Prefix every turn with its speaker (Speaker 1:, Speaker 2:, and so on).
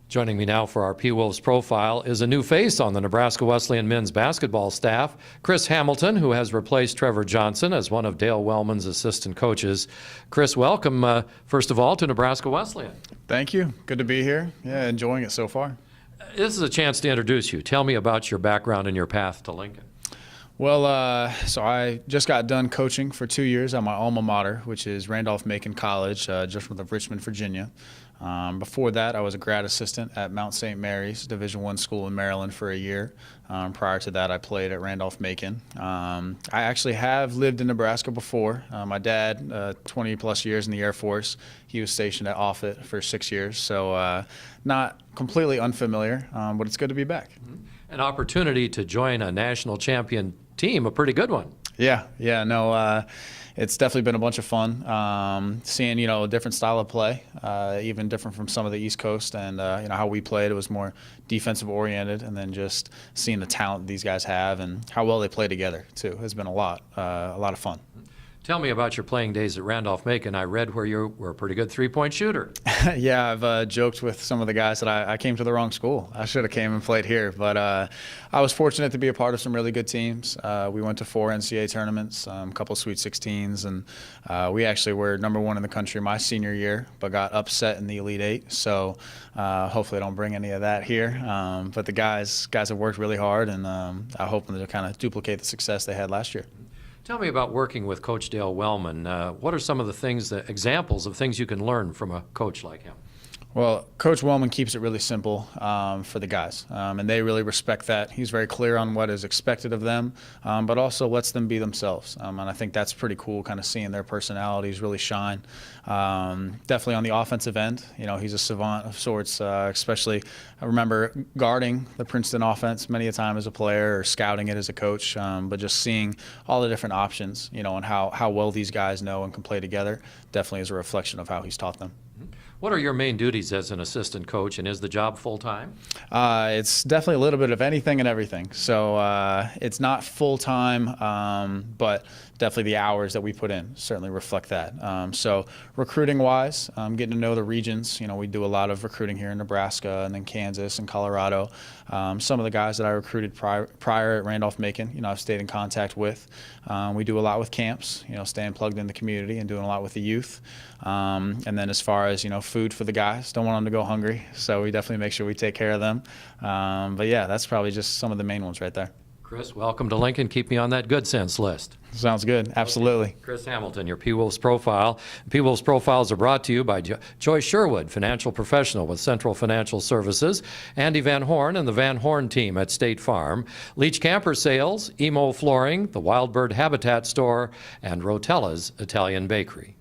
Speaker 1: Joining me now for our P-Wolves profile is a new face on the Nebraska Wesleyan men's basketball staff, Chris Hamilton, who has replaced Trevor Johnson as one of Dale Wellman's assistant coaches. Chris, welcome, first of all, to Nebraska Wesleyan.
Speaker 2: Thank you. Good to be here. Yeah, enjoying it so far.
Speaker 1: This is a chance to introduce you. Tell me about your background and your path to Lincoln.
Speaker 2: Well, so I just got done coaching for 2 years at my alma mater, which is Randolph Macon College, just north of Richmond, Virginia. Before that, I was a grad assistant at Mount St. Mary's, Division I school in Maryland for a year. Prior to that, I played at Randolph Macon. I actually have lived in Nebraska before. My dad, 20-plus years in the Air Force, he was stationed at Offutt for 6 years, so not completely unfamiliar, but it's good to be back.
Speaker 1: An opportunity to join a national champion team, a pretty good one.
Speaker 2: Yeah, no, it's definitely been a bunch of fun. Seeing, a different style of play, even different from some of the East Coast, and how we played. It was more defensive oriented, and then just seeing the talent these guys have and how well they play together too has been a lot of fun.
Speaker 1: Tell me about your playing days at Randolph Macon. I read where you were a pretty good three-point shooter.
Speaker 2: Yeah, I've joked with some of the guys that I came to the wrong school. I should have came and played here, but I was fortunate to be a part of some really good teams. We went to 4 NCAA tournaments, a couple Sweet 16s, and we actually were #1 in the country my senior year, but got upset in the Elite 8. So hopefully I don't bring any of that here. But the guys have worked really hard, and I hope them to kind of duplicate the success they had last year.
Speaker 1: Tell me about working with Coach Dale Wellman. What are some of the examples of things you can learn from a coach like him?
Speaker 2: Well, Coach Wellman keeps it really simple for the guys, and they really respect that. He's very clear on what is expected of them, but also lets them be themselves. And I think that's pretty cool, kind of seeing their personalities really shine. Definitely on the offensive end, he's a savant of sorts, especially I remember guarding the Princeton offense many a time as a player or scouting it as a coach, but just seeing all the different options, and how well these guys know and can play together definitely is a reflection of how he's taught them.
Speaker 1: What are your main duties as an assistant coach, and is the job full-time?
Speaker 2: It's definitely a little bit of anything and everything. So it's not full-time, but definitely the hours that we put in certainly reflect that. So recruiting-wise, getting to know the regions. We do a lot of recruiting here in Nebraska and then Kansas and Colorado. Some of the guys that I recruited prior at Randolph Macon, I've stayed in contact with. We do a lot with camps, staying plugged in the community and doing a lot with the youth. And then as far as, food for the guys, don't want them to go hungry, so we definitely make sure we take care of them. But yeah, that's probably just some of the main ones right there.
Speaker 1: Chris, welcome to Lincoln. Keep me on that good sense list.
Speaker 2: Sounds good. Absolutely.
Speaker 1: Okay. Chris Hamilton, your P-Wolves Profile. P-Wolves Profiles are brought to you by Joyce Sherwood, financial professional with Central Financial Services, Andy Van Horn and the Van Horn team at State Farm, Leach Camper Sales, Emo Flooring, the Wildbird Habitat Store, and Rotella's Italian Bakery.